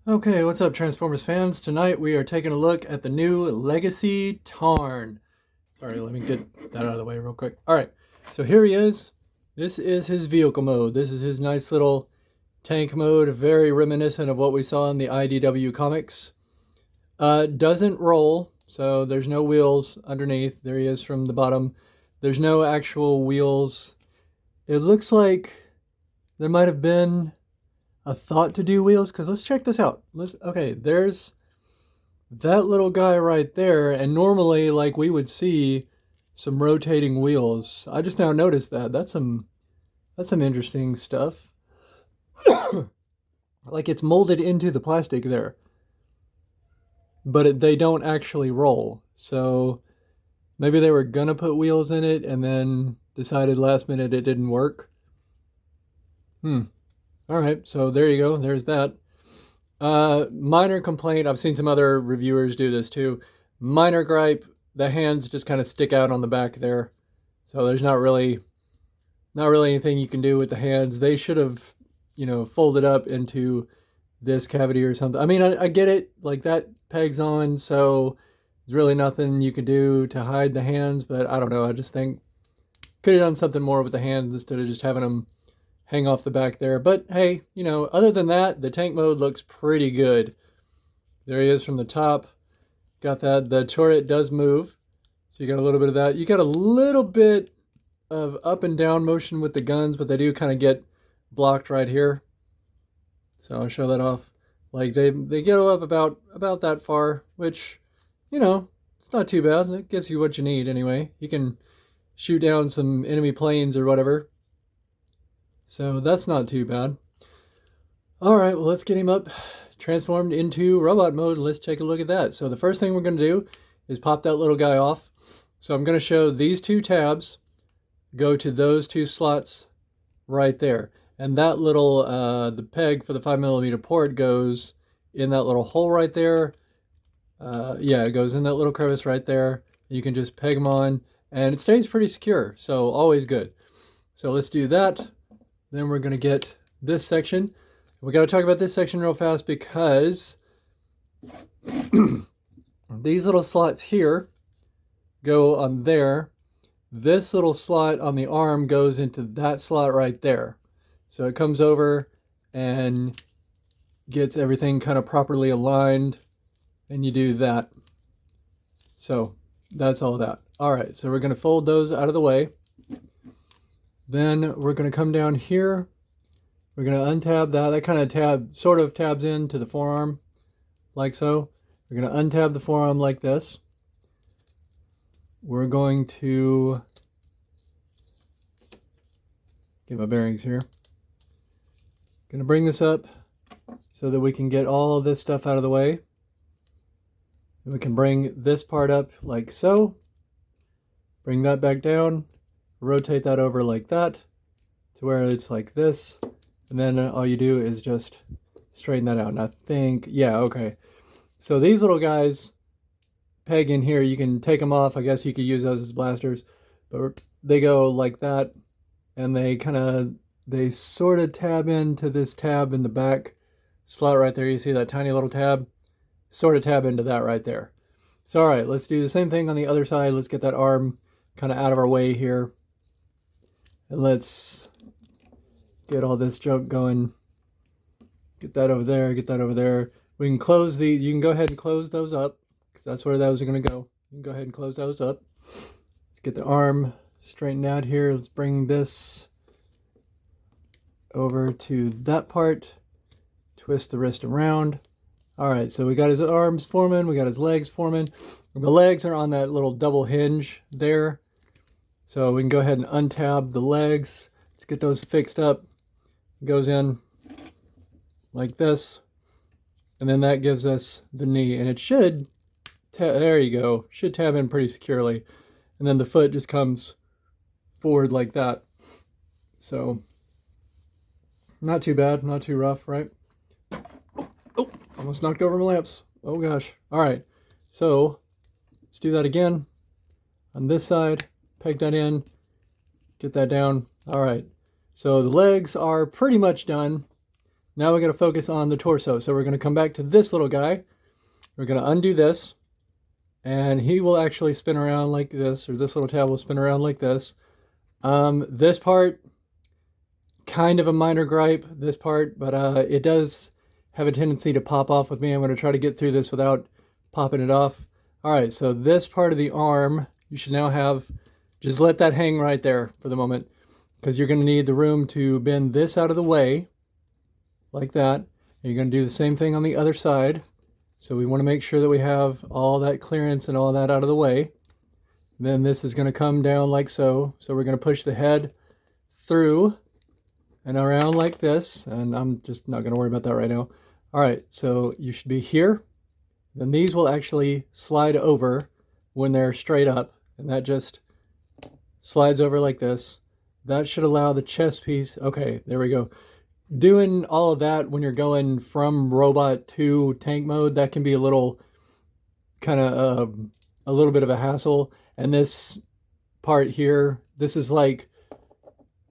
Okay, what's up, Transformers fans? Tonight we are taking a look at the new Legacy Tarn. Sorry, let me get that out of the way real quick. Alright, so here he is. This is his vehicle mode. This is his nice little tank mode, very reminiscent of what we saw in the IDW comics. Doesn't roll, so there's no wheels underneath. There he is from the bottom. There's no actual wheels. It looks like there might have been a thought to do wheels, because let's check this out. Okay, there's that little guy right there, and normally like we would see some rotating wheels. I just now noticed that. That's some interesting stuff. Like it's molded into the plastic there, but they don't actually roll. So maybe they were gonna put wheels in it and then decided last minute it didn't work. All right, so there you go. There's that. Minor complaint. I've seen some other reviewers do this too. Minor gripe. The hands just kind of stick out on the back there, so there's not really anything you can do with the hands. They should have, folded up into this cavity or something. I mean, I get it. Like that pegs on, so there's really nothing you can do to hide the hands. But I don't know. I just think could have done something more with the hands instead of just having them hang off the back there. But hey, other than that, the tank mode looks pretty good. There he is from the top. Got that. The turret does move, so you got a little bit of that. You got a little bit of up and down motion with the guns, but they do kind of get blocked right here. So I'll show that off. Like they go up about that far, which, it's not too bad. It gives you what you need anyway. You can shoot down some enemy planes or whatever. So that's not too bad. All right, well, let's get him up, transformed into robot mode. Let's take a look at that. So the first thing we're going to do is pop that little guy off. So I'm going to show these two tabs go to those two slots right there. And that little, the peg for the 5mm port goes in that little hole right there. Yeah, it goes in that little crevice right there. You can just peg them on, and it stays pretty secure, so always good. So let's do that. Then we're going to get this section. We got to talk about this section real fast because these little slots here go on there. This little slot on the arm goes into that slot right there. So it comes over and gets everything kind of properly aligned, and you do that. So that's all that. All right, so we're going to fold those out of the way. Then we're going to come down here. We're going to untab that. That kind of sort of tabs into the forearm, like so. We're going to untab the forearm like this. We're going to get my bearings here. Going to bring this up so that we can get all of this stuff out of the way. And we can bring this part up like so. Bring that back down. Rotate that over like that to where it's like this, and then all you do is just straighten that out. And I think, yeah, okay. So these little guys peg in here. You can take them off. I guess you could use those as blasters, but they go like that, and they sort of tab into this tab in the back slot right there. You see that tiny little tab? Sort of tab into that right there. So all right, let's do the same thing on the other side. Let's get that arm kind of out of our way here. And let's get all this junk going. Get that over there, get that over there. We can close you can go ahead and close those up, because that's where those are going to go. You can go ahead and close those up. Let's get the arm straightened out here. Let's bring this over to that part. Twist the wrist around. All right, so we got his arms forming. We got his legs forming. The legs are on that little double hinge there. So we can go ahead and untab the legs. Let's get those fixed up. It goes in like this. And then that gives us the knee. And it should, there you go, should tab in pretty securely. And then the foot just comes forward like that. So, not too bad, not too rough, right? Oh, almost knocked over my lamps. Oh gosh. All right, so let's do that again on this side. Peg that in, get that down. All right, so the legs are pretty much done. Now we're going to focus on the torso. So we're going to come back to this little guy. We're going to undo this, and he will actually spin around like this, or this little tab will spin around like this. This part, kind of a minor gripe, this part, but it does have a tendency to pop off with me. I'm going to try to get through this without popping it off. All right, so this part of the arm, you should now have, just let that hang right there for the moment, because you're going to need the room to bend this out of the way, like that. And you're going to do the same thing on the other side. So we want to make sure that we have all that clearance and all that out of the way. Then this is going to come down like so. So we're going to push the head through and around like this. And I'm just not going to worry about that right now. All right, so you should be here. Then these will actually slide over when they're straight up. And that just slides over like this. That should allow the chest piece. Okay, there we go. Doing all of that when you're going from robot to tank mode, that can be a little kind of a little bit of a hassle. And this part here, this is like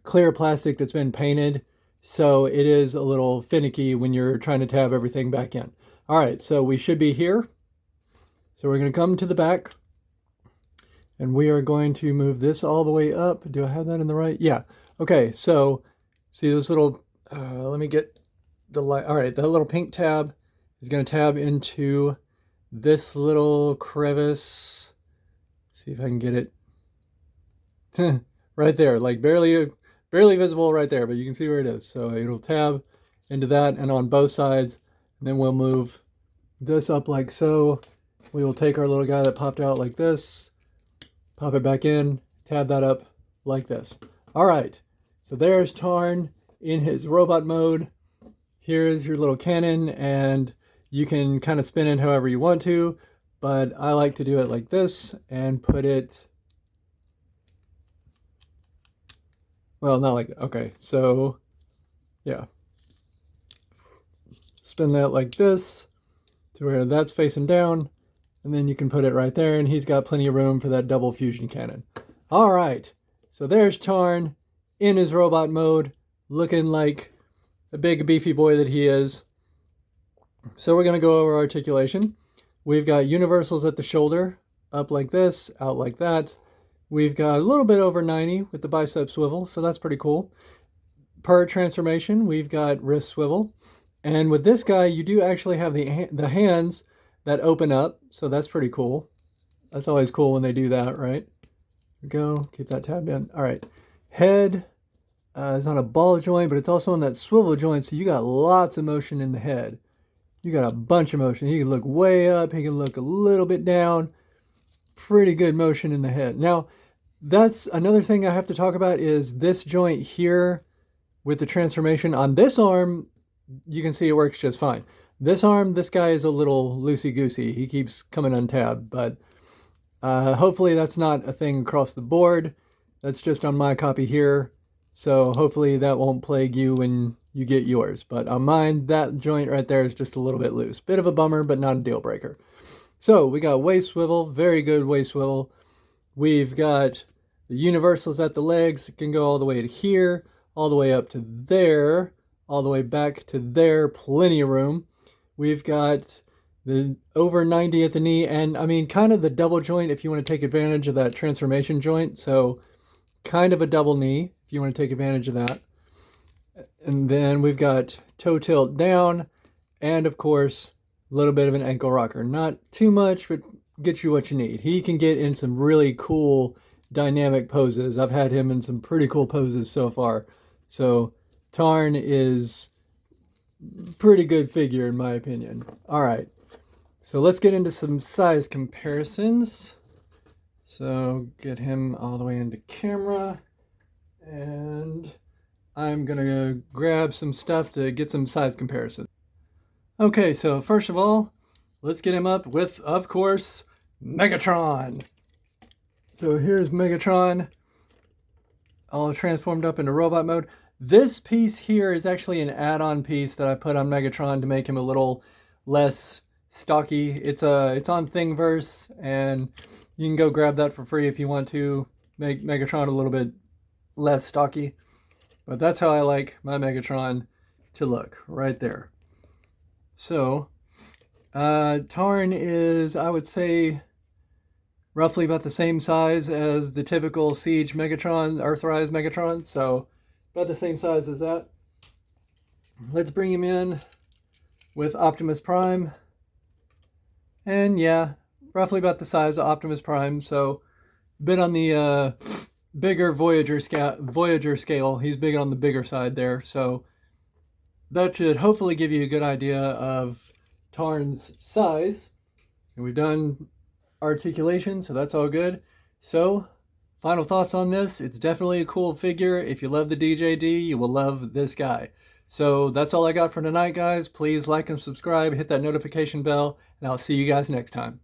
clear plastic that's been painted, so it is a little finicky when you're trying to tab everything back in. All right, so we should be here. So we're going to come to the back, and we are going to move this all the way up. Do I have that in the right? Yeah. Okay, so see this little, let me get the light. All right, that little pink tab is going to tab into this little crevice. Let's see if I can get it. Right there, like barely visible right there, but you can see where it is. So it'll tab into that and on both sides. And then we'll move this up like so. We will take our little guy that popped out like this, pop it back in, tab that up like this. All right, so there's Tarn in his robot mode. Here's your little cannon, and you can kind of spin it however you want to, but I like to do it like this and put it, well, not like, okay, so yeah. Spin that like this to where that's facing down, and then you can put it right there, and he's got plenty of room for that double fusion cannon. All right, so there's Tarn in his robot mode, looking like a big beefy boy that he is. So we're going to go over articulation. We've got universals at the shoulder, up like this, out like that. We've got a little bit over 90 with the bicep swivel, so that's pretty cool. Per transformation, we've got wrist swivel. And with this guy, you do actually have the hands that open up, so that's pretty cool. That's always cool when they do that, right? There we go, keep that tabbed in. All right, head is on a ball joint, but it's also on that swivel joint, so you got lots of motion in the head. You got a bunch of motion. He can look way up, he can look a little bit down. Pretty good motion in the head. Now, that's another thing I have to talk about is this joint here with the transformation. On this arm, you can see it works just fine. This arm, this guy is a little loosey-goosey. He keeps coming untabbed, but hopefully that's not a thing across the board. That's just on my copy here. So hopefully that won't plague you when you get yours. But on mine, that joint right there is just a little bit loose. Bit of a bummer, but not a deal breaker. So we got waist swivel, very good waist swivel. We've got the universals at the legs. It can go all the way to here, all the way up to there, all the way back to there, plenty of room. We've got the over 90 at the knee, and I mean kind of the double joint if you want to take advantage of that transformation joint. So kind of a double knee if you want to take advantage of that. And then we've got toe tilt down, and of course a little bit of an ankle rocker. Not too much, but get you what you need. He can get in some really cool dynamic poses. I've had him in some pretty cool poses so far. So Tarn is pretty good figure in my opinion. All right, so let's get into some size comparisons. So get him all the way into camera, and I'm gonna grab some stuff to get some size comparison. Okay, so first of all, let's get him up with, of course, Megatron. So here's Megatron, all transformed up into robot mode. This piece here is actually an add-on piece that I put on Megatron to make him a little less stocky. It's on Thingiverse, and you can go grab that for free if you want to make Megatron a little bit less stocky. But that's how I like my Megatron. to look right there. So Tarn is, I would say, roughly about the same size as the typical Siege Megatron, Earthrise Megatron, so about the same size as that. Let's bring him in with Optimus Prime, and yeah, roughly about the size of Optimus Prime, so a bit on the bigger Voyager scale. He's big on the bigger side there, so that should hopefully give you a good idea of Tarn's size. And we've done articulation, so that's all good. So, final thoughts on this. It's definitely a cool figure. If you love the DJD, you will love this guy. So that's all I got for tonight, guys. Please like and subscribe, hit that notification bell, and I'll see you guys next time.